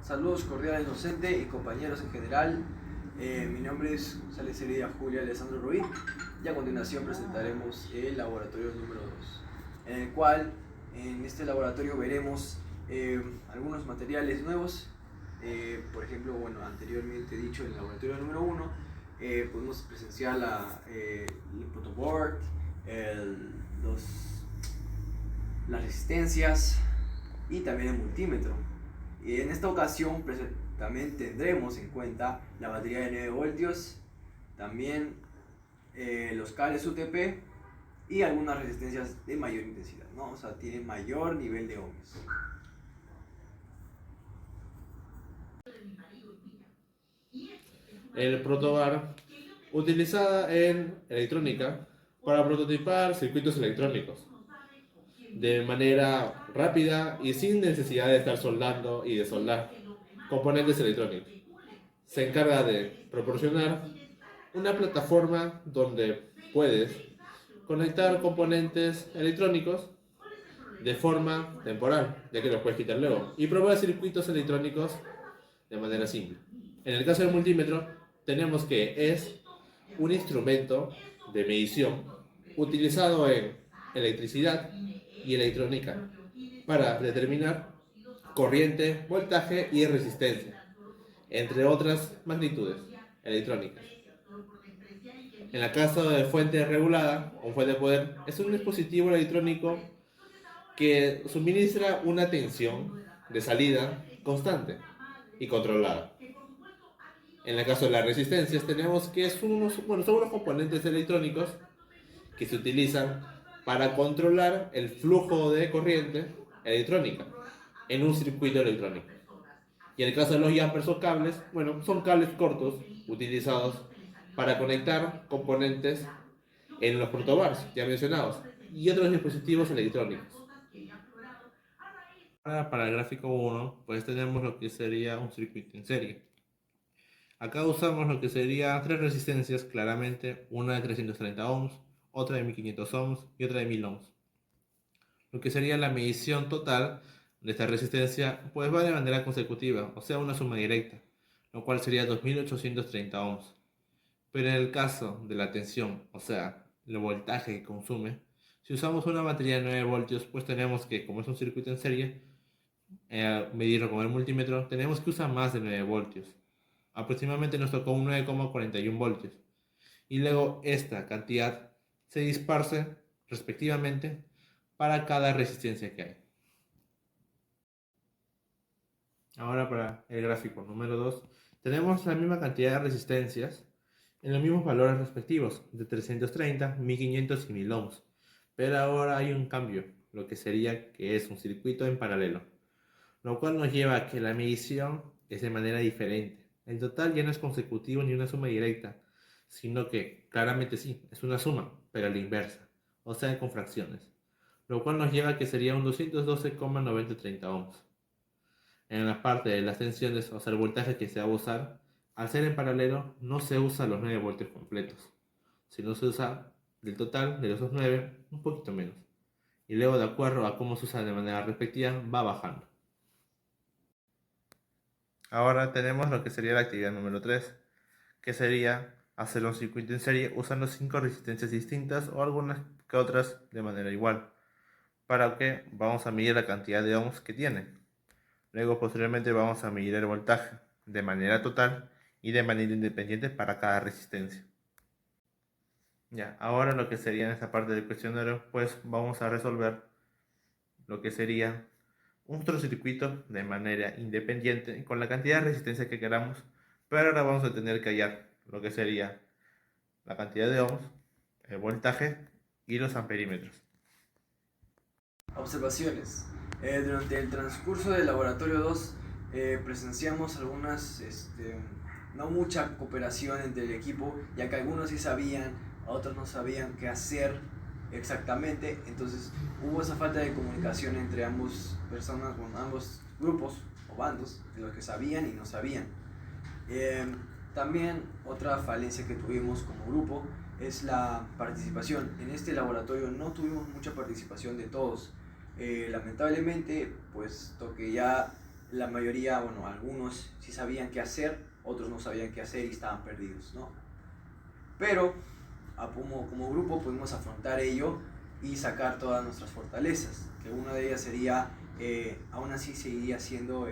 Saludos cordiales docente y compañeros en general. Mi nombre es González Heredia Julia Alessandro Ruiz y a continuación presentaremos el laboratorio número 2, en el cual en este laboratorio veremos algunos materiales nuevos. Por ejemplo, anteriormente dicho, en el laboratorio número 1 podemos presenciar el protoboard, las resistencias y también el multímetro. Y en esta ocasión también tendremos en cuenta la batería de 9 voltios, también los cables UTP y algunas resistencias de mayor intensidad, ¿no? O sea, tienen mayor nivel de ohmios. El protobar, utilizada en electrónica para prototipar circuitos electrónicos de manera rápida y sin necesidad de estar soldando y desoldar componentes electrónicos. Se encarga de proporcionar una plataforma donde puedes conectar componentes electrónicos de forma temporal, ya que los puedes quitar luego, y probar circuitos electrónicos de manera simple. En el caso del multímetro, tenemos que es un instrumento de medición utilizado en electricidad y electrónica para determinar corriente, voltaje y resistencia, entre otras magnitudes electrónicas. En el caso de fuente regulada o fuente de poder, es un dispositivo electrónico que suministra una tensión de salida constante y controlada. En el caso de las resistencias tenemos que son unos componentes electrónicos que se utilizan para controlar el flujo de corriente electrónica en un circuito electrónico. Y en el caso de los jumpers o cables, son cables cortos utilizados para conectar componentes en los protobars ya mencionados y otros dispositivos electrónicos. Ahora para el gráfico 1, pues tenemos lo que sería un circuito en serie. Acá usamos lo que serían tres resistencias, claramente, una de 330 ohms, otra de 1500 ohms y otra de 1000 ohms. Lo que sería la medición total de esta resistencia, pues va de manera consecutiva, o sea, una suma directa, lo cual sería 2830 ohms. Pero en el caso de la tensión, o sea, el voltaje que consume, si usamos una batería de 9 voltios, pues tenemos que, como es un circuito en serie, medirlo con el multímetro, tenemos que usar más de 9 voltios. Aproximadamente nos tocó un 9,41 voltios. Y luego esta cantidad se dispersa respectivamente para cada resistencia que hay. Ahora para el gráfico número 2, tenemos la misma cantidad de resistencias en los mismos valores respectivos, de 330, 1500 y 1000 ohms. Pero ahora hay un cambio, lo que sería que es un circuito en paralelo, lo cual nos lleva a que la medición es de manera diferente. El total ya no es consecutivo ni una suma directa, sino que claramente sí, es una suma, pero a la inversa, o sea, con fracciones, lo cual nos lleva a que sería un 212,930 ohms. En la parte de las tensiones, o sea, el voltaje que se va a usar, al ser en paralelo, no se usa los 9 voltios completos, sino se usa del total de esos 9 un poquito menos. Y luego, de acuerdo a cómo se usa de manera respectiva, va bajando. Ahora tenemos lo que sería la actividad número 3, que sería hacer un circuito en serie usando 5 resistencias distintas o algunas que otras de manera igual, para que vamos a medir la cantidad de ohms que tiene. Luego posteriormente vamos a medir el voltaje de manera total y de manera independiente para cada resistencia. Ya, ahora lo que sería en esta parte del cuestionario, pues vamos a resolver lo que sería otro circuito de manera independiente con la cantidad de resistencia que queramos, pero ahora vamos a tener que hallar lo que sería la cantidad de ohms, el voltaje y los amperímetros. Observaciones. Durante el transcurso del laboratorio 2 presenciamos no mucha cooperación entre el equipo, ya que algunos sí sabían, otros no sabían qué hacer exactamente. Entonces hubo esa falta de comunicación entre ambos grupos o bandos, de los que sabían y no sabían. También otra falencia que tuvimos como grupo es la participación. En este laboratorio no tuvimos mucha participación de todos. Lamentablemente, puesto que ya la mayoría, bueno, algunos sí sabían qué hacer, otros no sabían qué hacer y estaban perdidos, ¿no? Pero como grupo pudimos afrontar ello y sacar todas nuestras fortalezas, que una de ellas sería, aún así seguiría siendo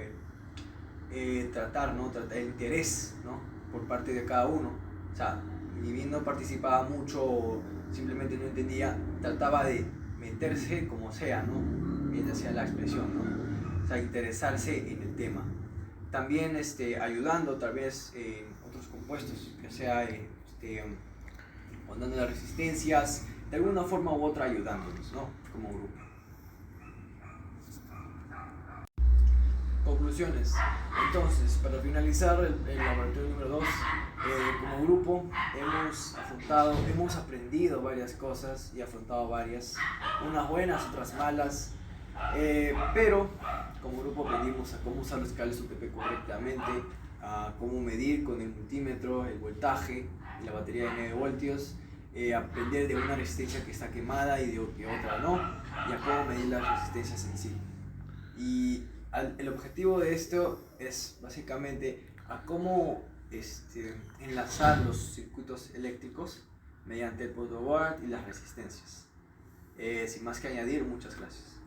tratar, ¿no? El interés, ¿no? Por parte de cada uno. O sea, ni bien no participaba mucho o simplemente no entendía, trataba de meterse como sea, ¿no? Bien sea la expresión, ¿no? O sea, interesarse en el tema. También ayudando tal vez en otros compuestos, que sea dando las resistencias, de alguna forma u otra ayudándonos, ¿no? Como grupo. Conclusiones. Entonces, para finalizar el laboratorio número 2, como grupo hemos aprendido varias cosas y afrontado varias, unas buenas, otras malas, pero como grupo aprendimos a cómo usar los cables UTP correctamente, a cómo medir con el multímetro el voltaje y la batería de 9 voltios, aprender de una resistencia que está quemada y de que otra no, y a cómo medir las resistencias en sí. Y el objetivo de esto es básicamente a cómo enlazar los circuitos eléctricos mediante el protoboard y las resistencias. Sin más que añadir, muchas gracias.